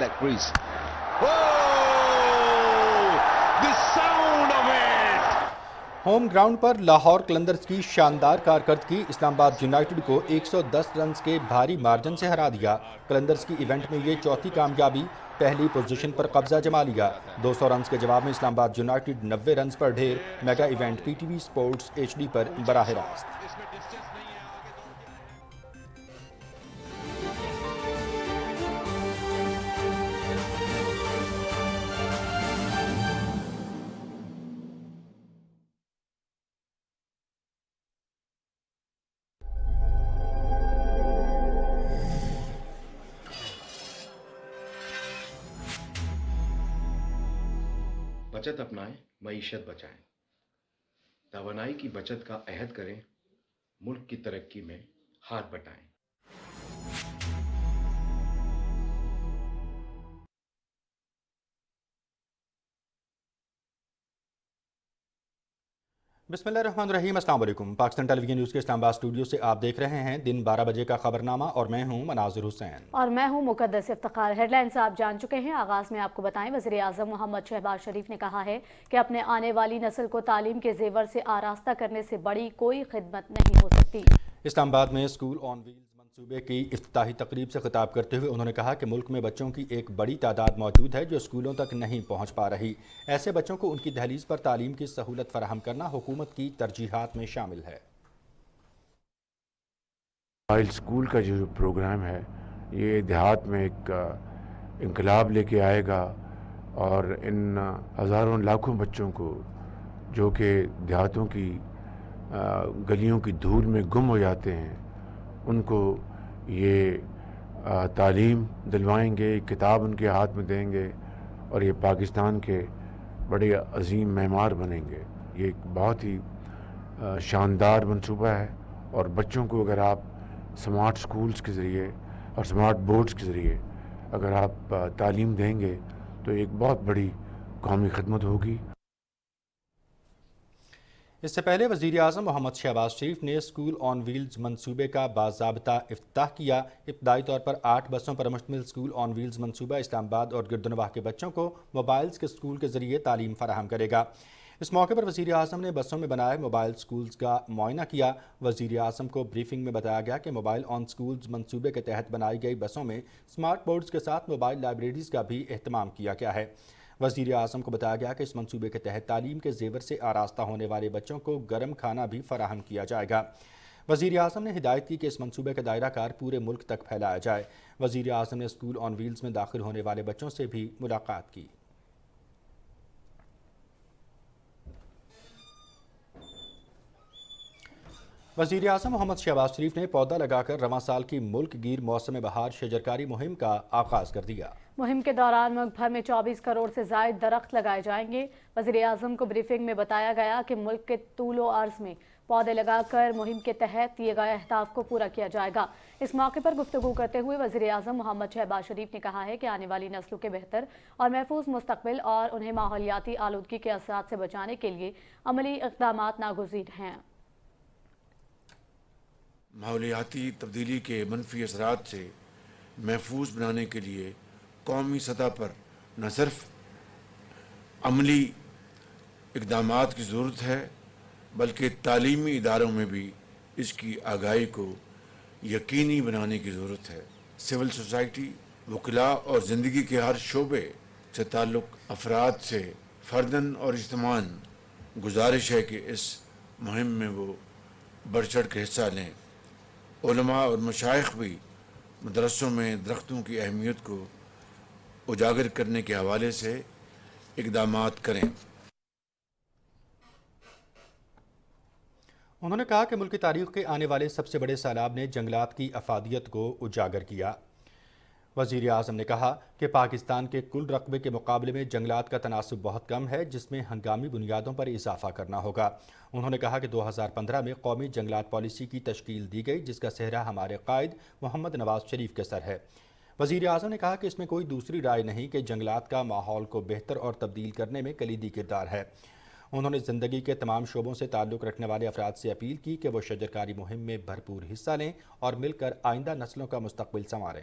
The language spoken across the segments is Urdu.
That crease. Oh! The sound of it! Home ground پر لاہور قلندرز کی شاندار کارکردگی اسلام آباد یونائیٹڈ کو 110 رنز کے بھاری مارجن سے ہرا دیا۔ قلندرز کی ایونٹ میں یہ چوتھی کامیابی، پہلی پوزیشن پر قبضہ جما لیا۔ 200 رنز کے جواب میں اسلام آباد یونائیٹڈ 90 رنز پر ڈھیر۔ میگا ایونٹ پی ٹی وی سپورٹس HD پر براہ راست۔ بچت اپنائیں، معیشت بچائیں، توانائی کی بچت کا عہد کریں، ملک کی ترقی میں ہاتھ بٹائیں۔ بسم اللہ الرحمن الرحیم۔ السلام علیکم۔ پاکستان ٹیلی ویژن نیوز کے اسلام آباد اسٹوڈیو سے آپ دیکھ رہے ہیں دن 12 بجے کا خبرنامہ، اور میں ہوں مناظر حسین اور میں ہوں مقدس افتخار۔ ہیڈ لائنز آپ جان چکے ہیں، آغاز میں آپ کو بتائیں وزیر اعظم محمد شہباز شریف نے کہا ہے کہ اپنے آنے والی نسل کو تعلیم کے زیور سے آراستہ کرنے سے بڑی کوئی خدمت نہیں ہو سکتی۔ اسلام آباد میں اسکول آن ویلز منصوبے کی افتتاحی تقریب سے خطاب کرتے ہوئے انہوں نے کہا کہ ملک میں بچوں کی ایک بڑی تعداد موجود ہے جو اسکولوں تک نہیں پہنچ پا رہی۔ ایسے بچوں کو ان کی دہلیز پر تعلیم کی سہولت فراہم کرنا حکومت کی ترجیحات میں شامل ہے۔ موبائل اسکول کا جو پروگرام ہے یہ دیہات میں ایک انقلاب لے کے آئے گا، اور ان ہزاروں لاکھوں بچوں کو جو کہ دیہاتوں کی گلیوں کی دھول میں گم ہو جاتے ہیں ان کو یہ تعلیم دلوائیں گے، ایک کتاب ان کے ہاتھ میں دیں گے، اور یہ پاکستان کے بڑے عظیم معمار بنیں گے۔ یہ ایک بہت ہی شاندار منصوبہ ہے، اور بچوں کو اگر آپ سمارٹ سکولز کے ذریعے اور سمارٹ بورڈز کے ذریعے اگر آپ تعلیم دیں گے تو ایک بہت بڑی قومی خدمت ہوگی۔ اس سے پہلے وزیر اعظم محمد شہباز شریف نے اسکول آن ویلز منصوبے کا باضابطہ افتتاح کیا۔ ابتدائی طور پر 8 بسوں پر مشتمل اسکول آن ویلز منصوبہ اسلام آباد اور گردنواح کے بچوں کو موبائلز کے اسکول کے ذریعے تعلیم فراہم کرے گا۔ اس موقع پر وزیر اعظم نے بسوں میں بنائے موبائل اسکولز کا معائنہ کیا۔ وزیر اعظم کو بریفنگ میں بتایا گیا کہ موبائل آن اسکولز منصوبے کے تحت بنائی گئی بسوں میں سمارٹ بورڈز کے ساتھ موبائل لائبریریز کا بھی اہتمام کیا گیا ہے۔ وزیر اعظم کو بتایا گیا کہ اس منصوبے کے تحت تعلیم کے زیور سے آراستہ ہونے والے بچوں کو گرم کھانا بھی فراہم کیا جائے گا۔ وزیر اعظم نے ہدایت کی کہ اس منصوبے کا دائرہ کار پورے ملک تک پھیلایا جائے۔ وزیر اعظم نے اسکول آن ویلز میں داخل ہونے والے بچوں سے بھی ملاقات کی۔ وزیر اعظم محمد شہباز شریف نے پودا لگا کر رواں سال کی ملک گیر موسم بہار شجرکاری مہم کا آغاز کر دیا۔ مہم کے دوران ملک بھر میں 24 کروڑ سے زائد درخت لگائے جائیں گے۔ وزیر اعظم کو بریفنگ میں بتایا گیا کہ ملک کے طول و عرض میں پودے لگا کر مہم کے تحت دیے گئے اہداف کو پورا کیا جائے گا۔ اس موقع پر گفتگو کرتے ہوئے وزیر اعظم محمد شہباز شریف نے کہا ہے کہ آنے والی نسلوں کے بہتر اور محفوظ مستقبل اور انہیں ماحولیاتی آلودگی کے اثرات سے بچانے کے لیے عملی اقدامات ناگزیر ہیں۔ ماحولیاتی تبدیلی کے منفی اثرات سے محفوظ بنانے کے لیے قومی سطح پر نہ صرف عملی اقدامات کی ضرورت ہے بلکہ تعلیمی اداروں میں بھی اس کی آگاہی کو یقینی بنانے کی ضرورت ہے۔ سول سوسائٹی، وکلاء اور زندگی کے ہر شعبے سے تعلق افراد سے فرداً اور اجتماعاً گزارش ہے کہ اس مہم میں وہ بڑھ چڑھ کے حصہ لیں۔ علماء اور مشائخ بھی مدرسوں میں درختوں کی اہمیت کو اجاگر کرنے کے حوالے سے اقدامات کریں۔ انہوں نے کہا کہ ملک کی تاریخ کے آنے والے سب سے بڑے سیلاب نے جنگلات کی افادیت کو اجاگر کیا۔ وزیر اعظم نے کہا کہ پاکستان کے کل رقبے کے مقابلے میں جنگلات کا تناسب بہت کم ہے، جس میں ہنگامی بنیادوں پر اضافہ کرنا ہوگا۔ انہوں نے کہا کہ 2015 میں قومی جنگلات پالیسی کی تشکیل دی گئی، جس کا سہرا ہمارے قائد محمد نواز شریف کے سر ہے۔ وزیر اعظم نے کہا کہ اس میں کوئی دوسری رائے نہیں کہ جنگلات کا ماحول کو بہتر اور تبدیل کرنے میں کلیدی کردار ہے۔ انہوں نے زندگی کے تمام شعبوں سے تعلق رکھنے والے افراد سے اپیل کی کہ وہ شجرکاری مہم میں بھرپور حصہ لیں اور مل کر آئندہ نسلوں کا مستقبل سنواریں۔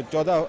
14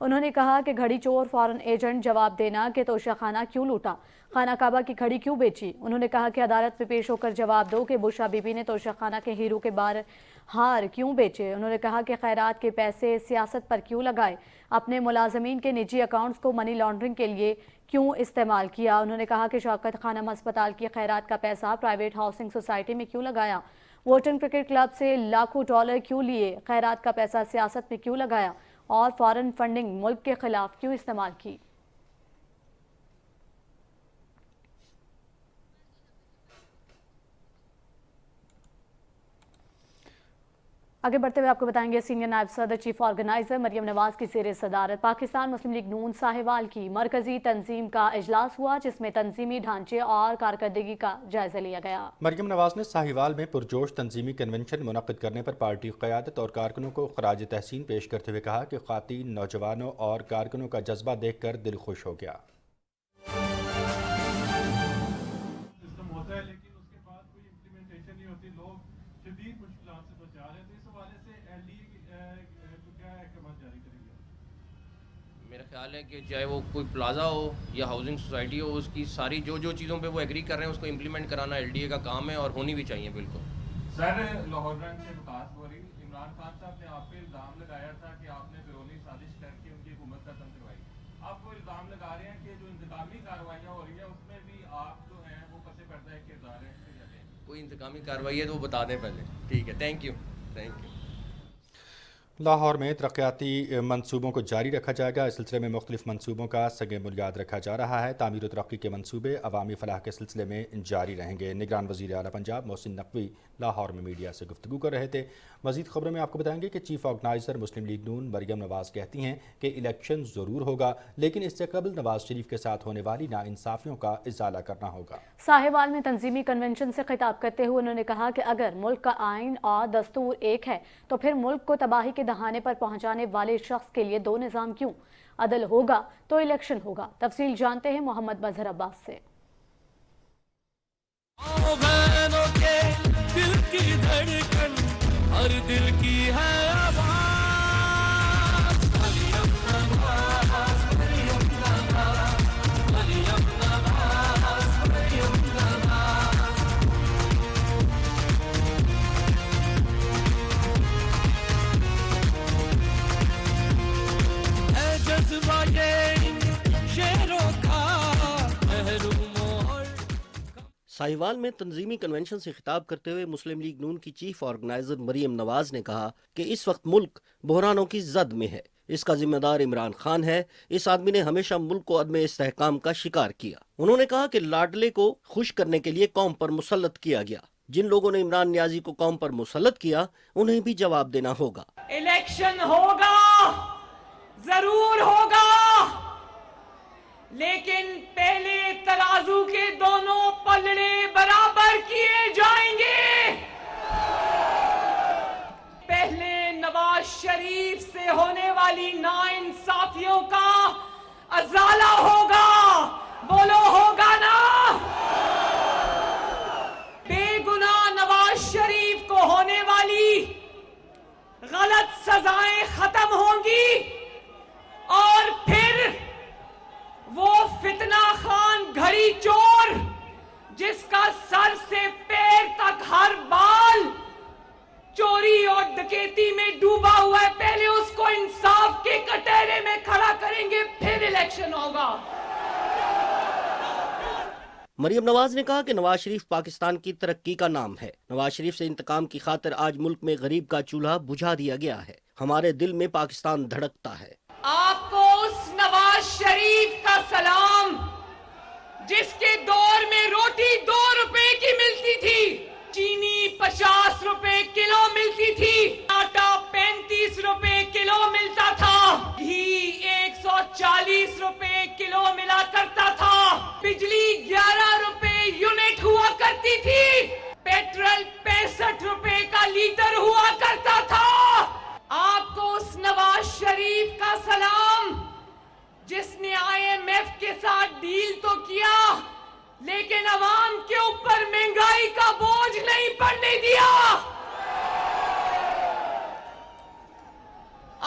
انہوں نے کہا کہ گھڑی چور فارن ایجنٹ جواب دینا کہ توشہ خانہ کیوں لوٹا، خانہ کعبہ کی گھڑی کیوں بیچی۔ انہوں نے کہا کہ عدالت میں پیش ہو کر جواب دو کہ بشرا بی بی نے توشہ خانہ کے ہیرو کے بار ہار کیوں بیچے۔ انہوں نے کہا کہ خیرات کے پیسے سیاست پر کیوں لگائے، اپنے ملازمین کے نجی اکاؤنٹس کو منی لانڈرنگ کے لیے کیوں استعمال کیا۔ انہوں نے کہا کہ شوکت خانم ہسپتال کی خیرات کا پیسہ پرائیویٹ ہاؤسنگ سوسائٹی میں کیوں لگایا، ووٹن کرکٹ کلب سے لاکھوں ڈالر کیوں لیے، خیرات کا پیسہ سیاست میں کیوں لگایا اور فارن فنڈنگ ملک کے خلاف کیوں استعمال کی۔ آگے بڑھتے ہوئے آپ کو بتائیں گے سینئر نائب صدر چیف آرگنائزر مریم نواز کی زیر صدارت پاکستان مسلم لیگ نون ساہیوال کی مرکزی تنظیم کا اجلاس ہوا، جس میں تنظیمی ڈھانچے اور کارکردگی کا جائزہ لیا گیا۔ مریم نواز نے ساہیوال میں پرجوش تنظیمی کنونشن منعقد کرنے پر پارٹی قیادت اور کارکنوں کو خراج تحسین پیش کرتے ہوئے کہا کہ خواتین، نوجوانوں اور کارکنوں کا جذبہ دیکھ کر دل خوش ہو گیا۔ میرا خیال ہے کہ چاہے وہ کوئی پلازا ہو یا ہاؤسنگ سوسائٹی ہو، اس کی ساری جو چیزوں پہ وہ ایگری کر رہے ہیں اس کو امپلیمنٹ کرانا ایل ڈی اے کا کام ہے اور ہونی بھی چاہیے۔ بالکل سر، لاہور رنگ سے وکاس ہو رہی، عمران خان صاحب نے آپ پہ الزام لگایا تھا کہ آپ نے بیرونی سازش کر کے ان کی حکومت کا تنگ کروائی۔ آپ وہ الزام لگا رہے ہیں کہ جو انتقامی کارروائیاں ہو رہی ہیں اس میں بھی آپ جو ہیں وہ پس پردہ ہے کردار ہیں۔ کوئی انتقامی کارروائی ہے تو وہ بتا دیں پہلے۔ ٹھیک ہے، تھینک یو۔ لاہور میں ترقیاتی منصوبوں کو جاری رکھا جائے گا۔ اس سلسلے میں مختلف منصوبوں کا سنگ بنیاد رکھا جا رہا ہے۔ تعمیر و ترقی کے منصوبے عوامی فلاح کے سلسلے میں جاری رہیں گے۔ نگران وزیر اعلیٰ پنجاب محسن نقوی لاہور میں میڈیا سے گفتگو کر رہے تھے۔ مزید خبروں میں آپ کو بتائیں گے کہ چیف آرگنائزر مسلم لیگ نون مریم نواز کہتی ہیں کہ الیکشن ضرور ہوگا، لیکن اس سے قبل نواز شریف کے ساتھ ہونے والی ناانصافیوں کا ازالہ کرنا ہوگا۔ ساہیوال میں تنظیمی کنونشن سے خطاب کرتے ہوئے انہوں نے کہا کہ اگر ملک کا آئین اور دستور ایک ہے تو پھر ملک کو تباہی کے دہانے پر پہنچانے والے شخص کے لیے دو نظام کیوں؟ عدل ہوگا تو الیکشن ہوگا۔ تفصیل جانتے ہیں محمد مظہر عباس سے۔ دل کی دھڑکن ہر دل کی ہے ساہیوال میں تنظیمی کنونشن سے خطاب کرتے ہوئے مسلم لیگ نون کی چیف آرگنائزر مریم نواز نے کہا کہ اس وقت ملک بحرانوں کی زد میں ہے، اس کا ذمہ دار عمران خان ہے۔ اس آدمی نے ہمیشہ ملک کو عدم استحکام کا شکار کیا۔ انہوں نے کہا کہ لاڈلے کو خوش کرنے کے لیے قوم پر مسلط کیا گیا۔ جن لوگوں نے عمران نیازی کو قوم پر مسلط کیا انہیں بھی جواب دینا ہوگا۔ الیکشن ہوگا، ضرور ہوگا، لیکن پہلے ترازو کے دونوں پلڑے برابر کیے جائیں گے۔ پہلے نواز شریف سے ہونے والی ناانصافیوں کا ازالہ ہوگا، بولو ہوگا نا؟ بے گناہ نواز شریف کو ہونے والی غلط سزائیں ختم ہوں گی اور پھر وہ فتنہ خان گھڑی چور جس کا سر سے پیر تک ہر بال چوری اور ڈکیتی میں ڈوبا ہوا ہے، پہلے اس کو انصاف کے کٹہرے میں کھڑا کریں گے، پھر الیکشن ہوگا۔ مریم نواز نے کہا کہ نواز شریف پاکستان کی ترقی کا نام ہے۔ نواز شریف سے انتقام کی خاطر آج ملک میں غریب کا چولہا بجھا دیا گیا ہے۔ ہمارے دل میں پاکستان دھڑکتا ہے۔ آپ کو اس نواز شریف کا سلام جس کے دور میں روٹی 2 روپے کی ملتی تھی، چینی 50 روپے کلو ملتی تھی، آٹا 35 روپے کلو ملتا تھا، گھی 140 روپے کلو ملا کرتا تھا، بجلی 11 روپے یونٹ ہوا کرتی تھی، پیٹرول 65 روپے کا لیٹر ہوا کرتا تھا۔ آپ کو اس نواز شریف کا سلام جس نے IMF کے ساتھ ڈیل تو کیا لیکن عوام کے اوپر مہنگائی کا بوجھ نہیں پڑنے دیا۔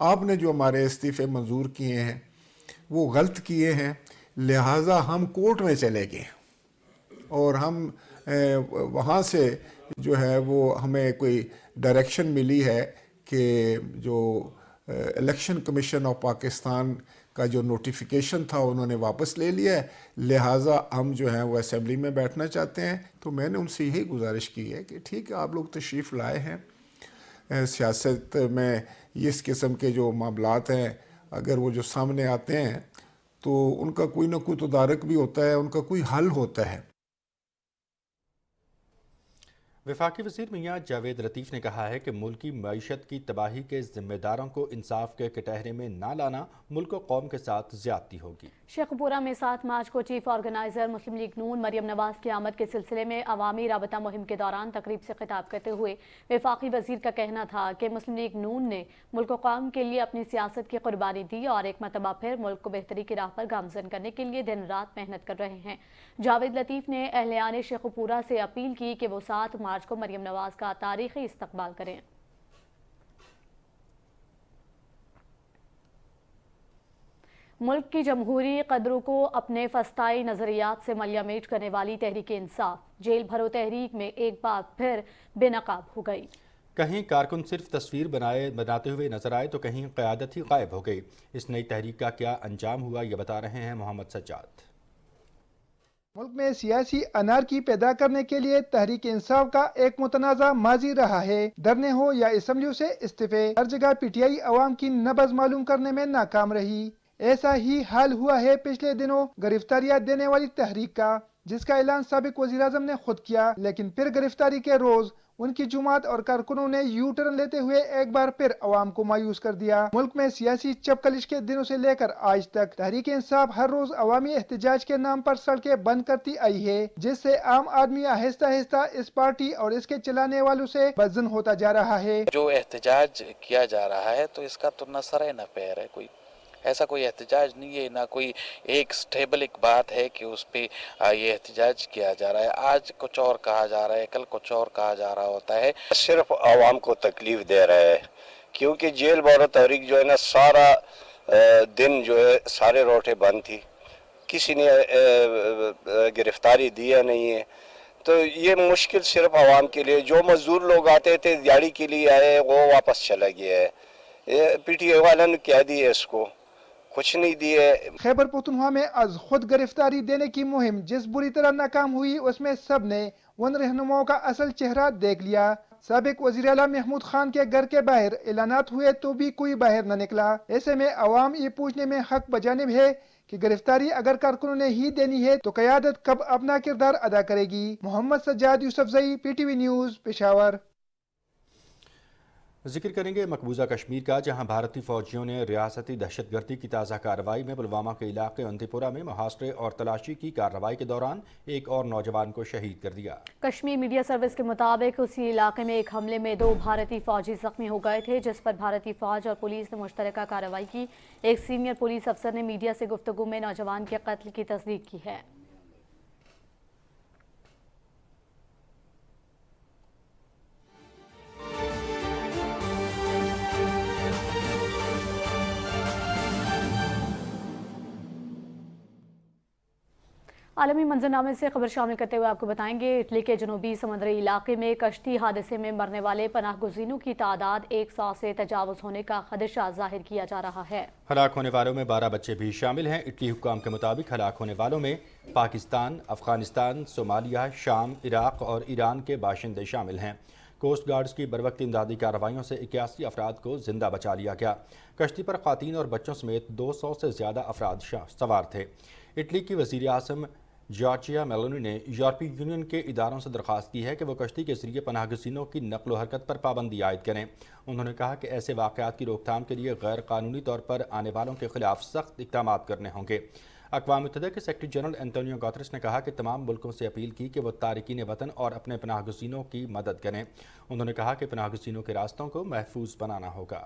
آپ نے جو ہمارے استعفے منظور کیے ہیں وہ غلط کیے ہیں، لہٰذا ہم کورٹ میں چلے گئے اور ہم وہاں سے جو ہے وہ ہمیں کوئی ڈائریکشن ملی ہے کہ جو الیکشن کمیشن آف پاکستان کا جو نوٹیفیکیشن تھا انہوں نے واپس لے لیا ہے، لہٰذا ہم جو ہیں وہ اسمبلی میں بیٹھنا چاہتے ہیں۔ تو میں نے ان سے یہی گزارش کی ہے کہ ٹھیک ہے، آپ لوگ تشریف لائے ہیں، سیاست میں اس قسم کے جو معاملات ہیں اگر وہ جو سامنے آتے ہیں تو ان کا کوئی نہ کوئی تدارک بھی ہوتا ہے، ان کا کوئی حل ہوتا ہے۔ وفاقی وزیر میاں جاوید لطیف نے کہا ہے کہ ملکی معیشت کی تباہی کے ذمہ داروں کو انصاف کے کٹہرے میں نہ لانا ملک و قوم کے ساتھ زیادتی ہوگی۔ شیخ پورہ میں 7 مارچ کو چیف آرگنائزر مسلم لیگ نون مریم نواز کی آمد کے سلسلے میں عوامی رابطہ مہم کے دوران تقریب سے خطاب کرتے ہوئے وفاقی وزیر کا کہنا تھا کہ مسلم لیگ نون نے ملک و قوم کے لیے اپنی سیاست کی قربانی دی اور ایک مرتبہ پھر ملک کو بہتری کی راہ پر گامزن کرنے کے لیے دن رات محنت کر رہے ہیں۔ جاوید لطیف نے اہلیان شیخ پورہ سے اپیل کی کہ وہ 7 مارچ کو مریم نواز کا تاریخی استقبال کریں۔ ملک کی جمہوری قدروں کو اپنے فسطائی نظریات سے ملیا میٹ کرنے والی تحریک انصاف جیل بھرو تحریک میں ایک بار پھر بے نقاب ہو گئی۔ کہیں کارکن صرف تصویر بناتے ہوئے نظر آئے تو کہیں قیادت ہی غائب ہو گئی۔ اس نئی تحریک کا کیا انجام ہوا یہ بتا رہے ہیں محمد سجاد۔ ملک میں سیاسی انارکی پیدا کرنے کے لیے تحریک انصاف کا ایک متنازع ماضی رہا ہے۔ دھرنے ہو یا اسمبلیوں سے استعفے، ہر جگہ پی ٹی آئی عوام کی نبض معلوم کرنے میں ناکام رہی۔ ایسا ہی حال ہوا ہے پچھلے دنوں گرفتاریاں دینے والی تحریک کا، جس کا اعلان سابق وزیر اعظم نے خود کیا، لیکن پھر گرفتاری کے روز ان کی جماعت اور کارکنوں نے یو ٹرن لیتے ہوئے ایک بار پھر عوام کو مایوس کر دیا۔ ملک میں سیاسی چپکلش کے دنوں سے لے کر آج تک تحریک انصاف ہر روز عوامی احتجاج کے نام پر سڑکیں بند کرتی آئی ہے، جس سے عام آدمی آہستہ آہستہ اس پارٹی اور اس کے چلانے والوں سے بدظن ہوتا جا رہا ہے۔ جو احتجاج کیا جا رہا ہے تو اس کا تو نہ سر ہے نہ پیر ہے، کوئی ایسا کوئی احتجاج نہیں ہے، نہ کوئی ایک سٹیبل ایک بات ہے کہ اس پہ یہ احتجاج کیا جا رہا ہے۔ آج کچھ اور کہا جا رہا ہے، کل کچھ اور کہا جا رہا ہوتا ہے۔ صرف عوام کو تکلیف دے رہا ہے، کیونکہ جیل بھرو تحریک جو ہے نا سارا دن جو ہے سارے روٹے بند تھی، کسی نے گرفتاری دیا نہیں ہے، تو یہ مشکل صرف عوام کے لیے۔ جو مزدور لوگ آتے تھے دیہڑی کے لیے آئے وہ واپس چلا گیا ہے۔ پی ٹی آئی والوں نے کیا دیا اس کو؟ کچھ نہیں دیے۔ خیبر پختونخوا میں از خود گرفتاری دینے کی مہم جس بری طرح ناکام ہوئی، اس میں سب نے ان رہنماؤں کا اصل چہرہ دیکھ لیا۔ سابق وزیر اعلیٰ محمود خان کے گھر کے باہر اعلانات ہوئے تو بھی کوئی باہر نہ نکلا۔ ایسے میں عوام یہ پوچھنے میں حق بجانب ہے کہ گرفتاری اگر کارکنوں نے ہی دینی ہے تو قیادت کب اپنا کردار ادا کرے گی۔ Muhammad Sajjad Yousafzai, P T V news, Peshawar. ذکر کریں گے مقبوضہ کشمیر کا، جہاں بھارتی فوجیوں نے ریاستی دہشت گردی کی تازہ کارروائی میں پلوامہ کے علاقے انتی پورہ میں محاصرے اور تلاشی کی کارروائی کے دوران ایک اور نوجوان کو شہید کر دیا۔ کشمیر میڈیا سروس کے مطابق اسی علاقے میں ایک حملے میں 2 بھارتی فوجی زخمی ہو گئے تھے، جس پر بھارتی فوج اور پولیس نے مشترکہ کارروائی کی۔ ایک سینئر پولیس افسر نے میڈیا سے گفتگو میں نوجوان کے قتل کی تصدیق کی ہے۔ عالمی منظرنامے سے خبر شامل کرتے ہوئے آپ کو بتائیں گے اٹلی کے جنوبی سمندری علاقے میں کشتی حادثے میں مرنے والے پناہ گزینوں کی تعداد 100 سے تجاوز ہونے کا خدشہ ظاہر کیا جا رہا ہے۔ ہلاک ہونے والوں میں 12 بچے بھی شامل ہیں۔ اٹلی حکام کے مطابق ہلاک ہونے والوں میں پاکستان، افغانستان، صومالیہ، شام، عراق اور ایران کے باشندے شامل ہیں۔ کوسٹ گارڈز کی بروقت امدادی کارروائیوں سے 81 افراد کو زندہ بچا لیا گیا۔ کشتی پر خواتین اور بچوں سمیت 200 سے زیادہ افراد سوار تھے۔ اٹلی کی وزیر اعظم جارجیا میلونی نے یورپی یونین کے اداروں سے درخواست کی ہے کہ وہ کشتی کے ذریعے پناہ گزینوں کی نقل و حرکت پر پابندی عائد کریں۔ انہوں نے کہا کہ ایسے واقعات کی روک تھام کے لیے غیر قانونی طور پر آنے والوں کے خلاف سخت اقدامات کرنے ہوں گے۔ اقوام متحدہ کے سیکرٹری جنرل انتونیو گوتریس نے کہا کہ تمام ملکوں سے اپیل کی کہ وہ تارکین وطن اور اپنے پناہ گزینوں کی مدد کریں۔ انہوں نے کہا کہ پناہ گزینوں کے راستوں کو محفوظ بنانا ہوگا۔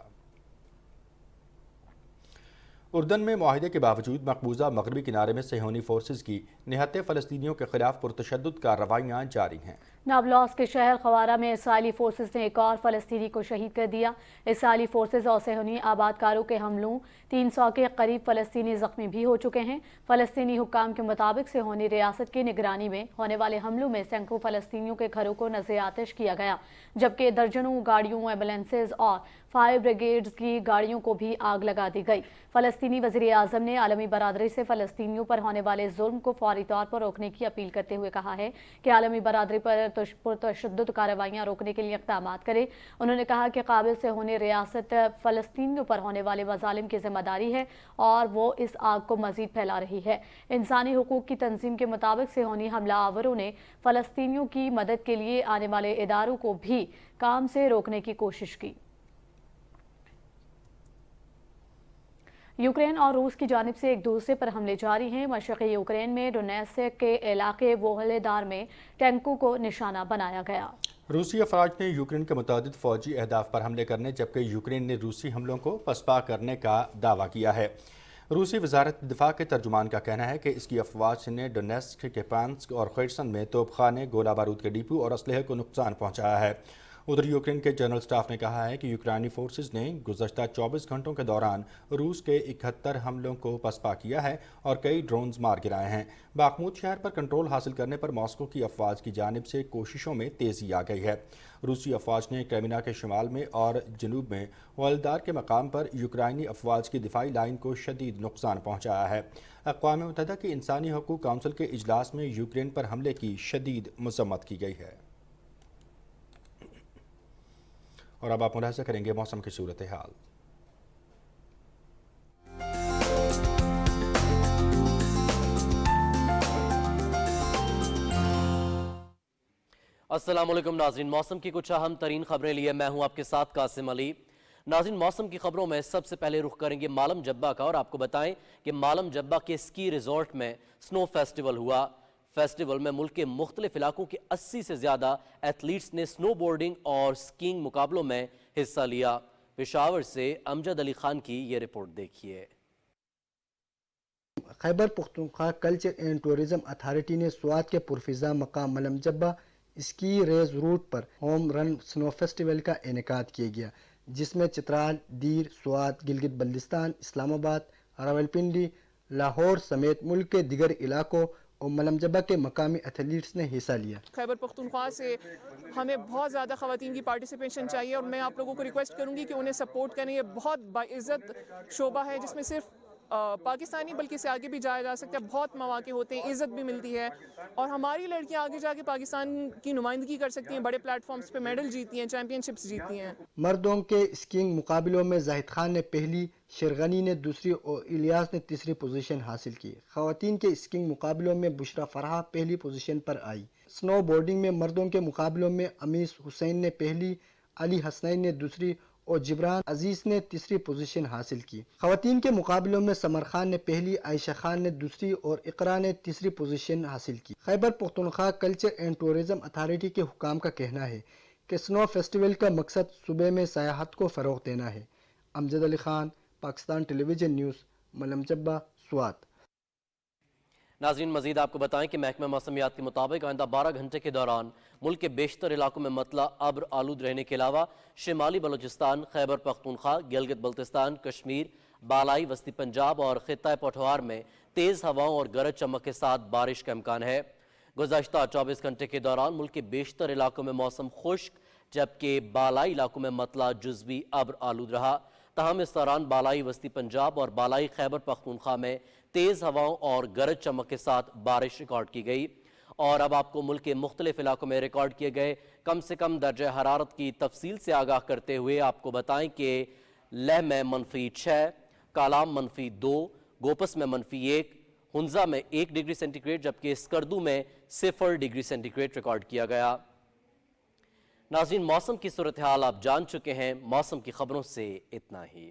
اردن میں معاہدے کے باوجود مقبوضہ مغربی کنارے میں صہیونی فورسز کی نہتے فلسطینیوں کے خلاف پرتشدد کارروائیاں جاری ہیں۔ نابلوس کے شہر خوارہ میں اسرائیلی فورسز نے ایک اور فلسطینی کو شہید کر دیا۔ اسرائیلی فورسز اور صہیونی آبادکاروں کے حملوں 300 کے قریب فلسطینی زخمی بھی ہو چکے ہیں۔ فلسطینی حکام کے مطابق صہیونی ریاست کی نگرانی میں ہونے والے حملوں میں سینکڑوں فلسطینیوں کے گھروں کو نذر آتش کیا گیا، جبکہ درجنوں گاڑیوں، ایمبولینسز اور فائر بریگیڈز کی گاڑیوں کو بھی آگ لگا دی گئی۔ فلسطینی وزیر اعظم نے عالمی برادری سے فلسطینیوں پر ہونے والے ظلم کو فوری طور پر روکنے کی اپیل کرتے ہوئے کہا ہے کہ عالمی برادری پر پرتشدد کارروائیاں روکنے کے لیے اقدامات کرے۔ انہوں نے کہا کہ قابل سے ہونے ریاست فلسطینیوں پر ہونے والے مظالم کی ذمہ داری ہے اور وہ اس آگ کو مزید پھیلا رہی ہے۔ انسانی حقوق کی تنظیم کے مطابق صہیونی حملہ آوروں نے فلسطینیوں کی مدد کے لیے آنے والے اداروں کو بھی کام سے روکنے کی کوشش کی۔ یوکرین اور روس کی جانب سے ایک دوسرے پر حملے جاری ہیں۔ مشرقی یوکرین میں ڈونیٹسک کے علاقے ووہلےدار میں ٹینکوں کو نشانہ بنایا گیا۔ روسی افواج نے یوکرین کے متعدد فوجی اہداف پر حملے کرنے جبکہ یوکرین نے روسی حملوں کو پسپا کرنے کا دعویٰ کیا ہے۔ روسی وزارت دفاع کے ترجمان کا کہنا ہے کہ اس کی افواج نے ڈونیٹسک کے پانسک اور خیرسن میں توپ خانے، گولہ بارود کے ڈیپو اور اسلحے کو نقصان پہنچایا ہے۔ ادھر یوکرین کے جنرل سٹاف نے کہا ہے کہ یوکرانی فورسز نے گزشتہ 24 گھنٹوں کے دوران روس کے 71 حملوں کو پسپا کیا ہے اور کئی ڈرونز مار گرائے ہیں۔ باخمود شہر پر کنٹرول حاصل کرنے پر ماسکو کی افواج کی جانب سے کوششوں میں تیزی آ گئی ہے۔ روسی افواج نے کریمنا کے شمال میں اور جنوب میں وولدار کے مقام پر یوکرانی افواج کی دفاعی لائن کو شدید نقصان پہنچایا ہے۔ اقوام متحدہ کی انسانی حقوق کونسل کے اجلاس میں یوکرین پر حملے کی شدید مذمت کی گئی ہے۔ اور اب آپ ملاحظہ کریں گے موسم کی صورتحال۔ السلام علیکم ناظرین، موسم کی کچھ اہم ترین خبریں لیے میں ہوں آپ کے ساتھ قاسم علی۔ ناظرین، موسم کی خبروں میں سب سے پہلے رخ کریں گے مالم جبہ کا، اور آپ کو بتائیں کہ مالم جبہ کے اسکی ریزورٹ میں سنو فیسٹیول ہوا۔ فیسٹیول میں ملک کے مختلف علاقوں کے 80 سے زیادہ ایتھلیٹس نے سنو بورڈنگ اور سکینگ مقابلوں میں حصہ لیا۔ پشاور سے امجد علی خان کی یہ رپورٹ دیکھیے۔ Khyber Pakhtunkhwa culture and tourism authority نے سوات کے پرفضا مقام Malam Jabba ski resort پر ہوم رن سنو فیسٹیول کا انعقاد کیا گیا، جس میں چترال، دیر، سوات، گلگت بلتستان، اسلام آباد، راولپنڈی، لاہور سمیت ملک کے دیگر علاقوں اور ملم جبہ کے مقامی ایتھلیٹس نے حصہ لیا۔ خیبر پختونخوا سے ہمیں بہت زیادہ خواتین کی پارٹیسپیشن چاہیے، اور میں آپ لوگوں کو ریکویسٹ کروں گی کہ انہیں سپورٹ کریں۔ یہ بہت باعزت شعبہ ہے جس میں صرف پاکستانی بلکہ سے آگے بھی جایا جا سکتا ہے۔ بہت مواقع ہوتے ہیں، عزت بھی ملتی ہے، اور ہماری لڑکیاں آگے جا کے پاکستان کی نمائندگی کر سکتی ہیں، بڑے پلیٹ فارمز پہ میڈل جیتی ہیں، چیمپئن شپس جیتی ہیں۔ مردوں کے اسکینگ مقابلوں میں زاہد خان نے پہلی، شرغنی نے دوسری اور الیاس نے تیسری پوزیشن حاصل کی۔ خواتین کے اسکینگ مقابلوں میں بشرا فرحہ پہلی پوزیشن پر آئی۔ سنو بورڈنگ میں مردوں کے مقابلوں میں امیس حسین نے پہلی، علی حسنین نے دوسری اور جبران عزیز نے تیسری پوزیشن حاصل کی۔ خواتین کے مقابلوں میں سمر خان نے پہلی، عائشہ خان نے دوسری اور اقرا نے تیسری پوزیشن حاصل کی۔ Khyber Pakhtunkhwa culture and tourism authority کے حکام کا کہنا ہے کہ سنو فیسٹیول کا مقصد صوبے میں سیاحت کو فروغ دینا ہے۔ امجد علی خان، پاکستان ٹیلی ویژن نیوز، ملم جبہ، سوات۔ ناظرین، مزید آپ کو بتائیں کہ محکمہ موسمیات کے مطابق آئندہ 12 گھنٹے کے دوران ملک کے بیشتر علاقوں میں مطلع ابر آلود رہنے کے علاوہ شمالی بلوچستان، خیبر پختونخوا، گلگت بلتستان، کشمیر، بالائی وسطی پنجاب اور خطہ پٹھوار میں تیز ہواؤں اور گرج چمک کے ساتھ بارش کا امکان ہے۔ گزشتہ 24 گھنٹے کے دوران ملک کے بیشتر علاقوں میں موسم خشک جبکہ بالائی علاقوں میں مطلع جزوی ابر آلود رہا۔ تاہم اس دوران بالائی وسطی پنجاب اور بالائی خیبر پختونخوا میں تیز ہواؤں اور گرج چمک کے ساتھ بارش ریکارڈ کی گئی۔ اور اب آپ کو ملک کے مختلف علاقوں میں ریکارڈ کیے گئے کم سے کم درجہ حرارت کی تفصیل سے آگاہ کرتے ہوئے آپ کو بتائیں کہ لہ میں -6، کالام -2، گوپس میں -1، ہنزا میں 1 ڈگری سینٹی گریڈ جبکہ اسکردو میں 0 ڈگری سینٹی گریڈ ریکارڈ کیا گیا۔ ناظرین، موسم کی صورتحال آپ جان چکے ہیں، موسم کی خبروں سے اتنا ہی۔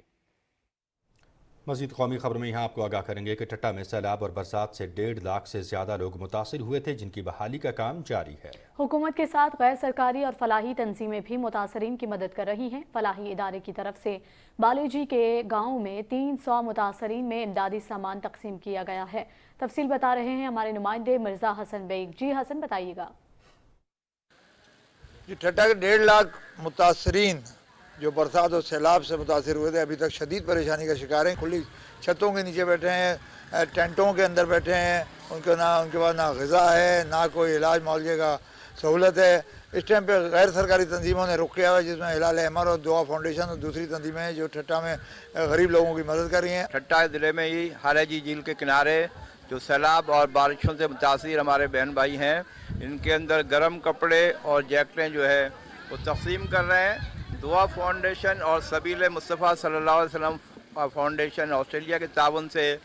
مزید قومی خبروں میں یہاں آپ کو آگاہ کریں گے کہ ٹٹا میں سیلاب اور برسات سے 1.5 لاکھ سے زیادہ لوگ متاثر ہوئے تھے، جن کی بحالی کا کام جاری ہے۔ حکومت کے ساتھ غیر سرکاری اور فلاحی تنظیمیں بھی متاثرین کی مدد کر رہی ہیں۔ فلاحی ادارے کی طرف سے بالیجی کے گاؤں میں 300 متاثرین میں امدادی سامان تقسیم کیا گیا ہے۔ تفصیل بتا رہے ہیں ہمارے نمائندے مرزا حسن بیگ۔ جی حسن، بتائیے گا۔ جو ٹھٹا کے 1.5 لاکھ متاثرین جو برسات اور سیلاب سے متاثر ہوئے تھے ابھی تک شدید پریشانی کا شکار ہیں. کھلی چھتوں کے نیچے بیٹھے ہیں, ٹینٹوں کے اندر بیٹھے ہیں, ان کے پاس نہ غذا ہے نہ کوئی علاج معالجے کا سہولت ہے. اس ٹائم پہ غیر سرکاری تنظیموں نے رخ کیا ہوا ہے, جس میں ہلال احمر اور دعا فاؤنڈیشن اور دوسری تنظیمیں ہیں جو ٹھٹا میں غریب لوگوں کی مدد کر رہی ہیں. ٹھٹا ضلع میں ہی ہالیجی جھیل کے کنارے جو سیلاب اور بارشوں سے متاثر ہمارے بہن بھائی ہیں, ان کے اندر گرم کپڑے اور جیکٹیں جو ہے وہ تقسیم کر رہے ہیں. دعا فاؤنڈیشن اور سبیل مصطفیٰ صلی اللہ علیہ وسلم فاؤنڈیشن آسٹریلیا کے تعاون سے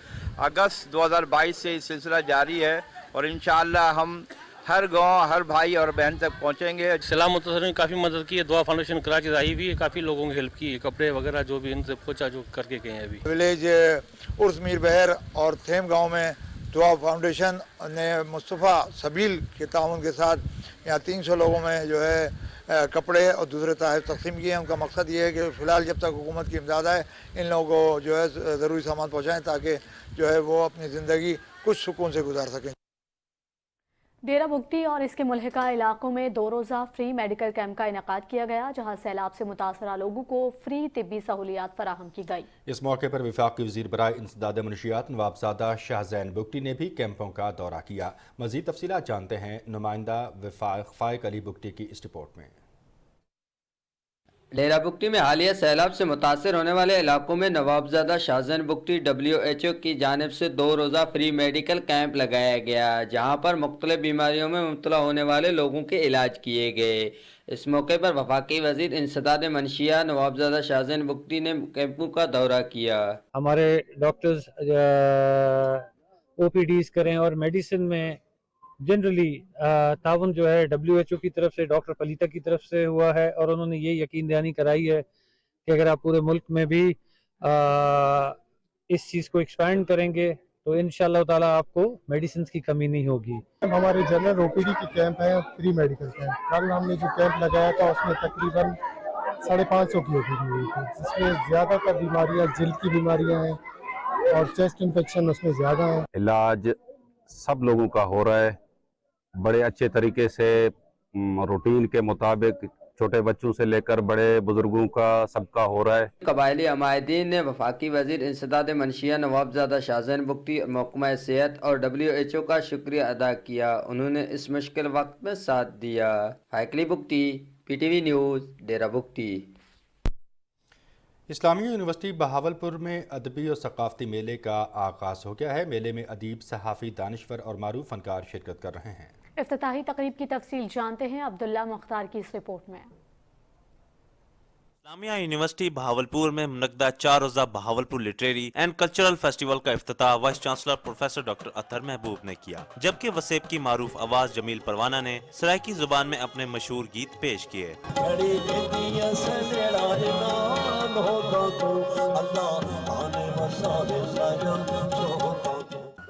اگست 2022 سے یہ سلسلہ جاری ہے, اور انشاءاللہ ہم ہر گاؤں ہر بھائی اور بہن تک پہنچیں گے. سیلاب متاثرین نے کافی مدد کی ہے. دعا فاؤنڈیشن کراچی آئی بھی ہے, کافی لوگوں کی ہیلپ کی ہے, کپڑے وغیرہ جو بھی ان سے پہنچا جو کر کے گئے ہیں. ابھی ولیج عرس میر بہر اور تھیم گاؤں میں دعا فاؤنڈیشن نے مصطفیٰ سبیل کے تعاون کے ساتھ یہاں 300 لوگوں میں جو ہے کپڑے اور دوسرے تحائف تقسیم کیے ہیں. ان کا مقصد یہ ہے کہ فی الحال جب تک حکومت کی امداد آئے ان لوگوں کو جو ہے ضروری سامان پہنچائیں تاکہ جو ہے وہ اپنی زندگی کچھ سکون سے گزار سکیں. ڈیرہ بگٹی اور اس کے ملحقہ علاقوں میں 2 روزہ فری میڈیکل کیمپ کا انعقاد کیا گیا, جہاں سیلاب سے متاثرہ لوگوں کو فری طبی سہولیات فراہم کی گئی. اس موقع پر وفاقی وزیر برائے انسداد منشیات نوابزادہ شاہزین بگٹی نے بھی کیمپوں کا دورہ کیا. مزید تفصیلات جانتے ہیں نمائندہ فائق علی بگٹی کی اس رپورٹ میں. ڈیرہ بگٹی میں حالیہ سیلاب سے متاثر ہونے والے علاقوں میں نوابزادہ شاہزین بگٹی WHO کی جانب سے 2 روزہ فری میڈیکل کیمپ لگایا گیا, جہاں پر مختلف بیماریوں میں مبتلا ہونے والے لوگوں کے علاج کیے گئے. اس موقع پر وفاقی وزیر انسداد منشیات نوابزادہ شاہزین بگٹی نے کیمپوں کا دورہ کیا. ہمارے ڈاکٹرز OPDs کریں اور میڈیسن میں جنرلی تعاون جو ہے WHO کی طرف سے, ڈاکٹر پلیتا کی طرف سے ہوا ہے, اور انہوں نے یہ یقین دہانی کرائی ہے کہ اگر آپ پورے ملک میں بھی اس چیز کو ایکسپینڈ کریں گے تو انشاءاللہ تعالی آپ کو میڈیسنز کی کمی نہیں ہوگی. ہمارے جنرل OPD کی کیمپ ہے فری میڈیکل کیمپ. کل ہم نے جو کیمپ لگایا تھا اس میں تقریباً 550 کی OPD ہوئی تھی, جس میں زیادہ تر بیماریاں جلد کی بیماریاں ہیں اور چیسٹ انفیکشن اس میں زیادہ ہیں. علاج سب لوگوں کا ہو رہا ہے بڑے اچھے طریقے سے, روٹین کے مطابق, چھوٹے بچوں سے لے کر بڑے بزرگوں کا سب کا ہو رہا ہے. قبائلی عمائدین نے وفاقی وزیر انسداد منشیات نوابزادہ شاہزین بگٹی, محکمہ صحت اور WHO کا شکریہ ادا کیا. انہوں نے اس مشکل وقت میں ساتھ دیا. فائق علی بگٹی, PTV نیوز, ڈیرہ بگٹی. اسلامیہ یونیورسٹی بہاولپور میں ادبی اور ثقافتی میلے کا آغاز ہو گیا ہے. میلے میں ادیب, صحافی, دانشور اور معروف فنکار شرکت کر رہے ہیں. افتتاحی تقریب کی تفصیل جانتے ہیں عبداللہ مختار کی اس رپورٹ میں. اسلامیہ یونیورسٹی بہاولپور میں منعقدہ 4 روزہ Bahawalpur literary and cultural festival کا افتتاح وائس چانسلر پروفیسر ڈاکٹر اطہر محبوب نے کیا, جبکہ وسیب کی معروف آواز جمیل پروانہ نے سرائکی زبان میں اپنے مشہور گیت پیش کیے.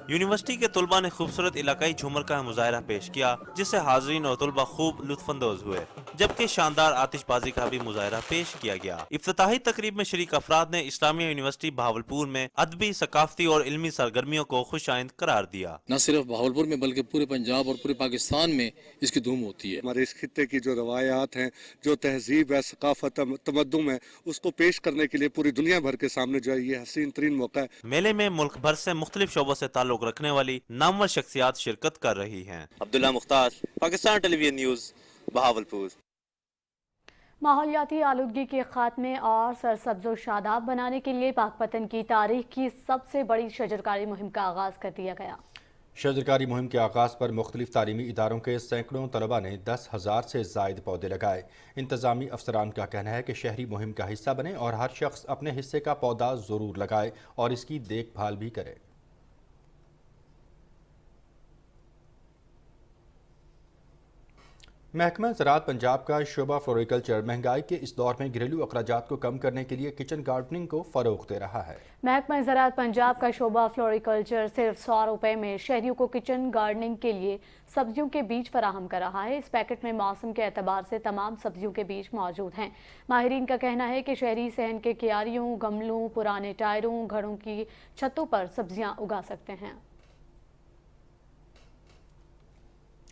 یونیورسٹی کے طلباء نے خوبصورت علاقائی جھومر کا مظاہرہ پیش کیا, جس سے حاضرین اور طلباء خوب لطف اندوز ہوئے, جبکہ شاندار آتش بازی کا بھی مظاہرہ پیش کیا گیا. افتتاحی تقریب میں شریک افراد نے اسلامیہ یونیورسٹی بہاولپور میں ادبی, ثقافتی اور علمی سرگرمیوں کو خوش آئند قرار دیا. نہ صرف بہاولپور میں بلکہ پورے پنجاب اور پورے پاکستان میں اس کی دھوم ہوتی ہے. ہمارے اس خطے کی جو روایات ہیں, جو تہذیب ہے, ثقافت, تمدن ہے, اس کو پیش کرنے کے لیے پوری دنیا بھر کے سامنے جو ہے یہ حسین ترین موقع ہے. میلے میں ملک بھر سے مختلف شعبوں سے تعلق رکھنے والی نامور شخصیات شرکت کر رہی ہیں. عبداللہ مختار, پاکستان ٹیلی ویژن نیوز, بہاولپور. ماحولیاتی آلودگی کے خاتمے اور سرسبز و شاداب بنانے کے لیے پاک پتن کی تاریخ کی سب سے بڑی شجرکاری مہم کا آغاز کر دیا گیا. شجرکاری مہم کے آغاز پر مختلف تعلیمی اداروں کے سینکڑوں طلباء نے 10,000 سے زائد پودے لگائے. انتظامی افسران کا کہنا ہے کہ شہری مہم کا حصہ بنے اور ہر شخص اپنے حصے کا پودا ضرور لگائے اور اس کی دیکھ بھال بھی کرے. محکمہ زراعت پنجاب کا شعبہ فلوریکلچر مہنگائی کے اس دور میں گھریلو اخراجات کو کم کرنے کے لیے کچن گارڈننگ کو فروغ دے رہا ہے. محکمہ زراعت پنجاب کا شعبہ فلوریکلچر صرف 100 روپے میں شہریوں کو کچن گارڈننگ کے لیے سبزیوں کے بیج فراہم کر رہا ہے. اس پیکٹ میں موسم کے اعتبار سے تمام سبزیوں کے بیج موجود ہیں. ماہرین کا کہنا ہے کہ شہری صحن کے کیاریوں, گملوں, پرانے ٹائروں, گھروں کی چھتوں پر سبزیاں اگا سکتے ہیں.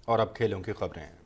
اور اب کھیلوں کی خبریں.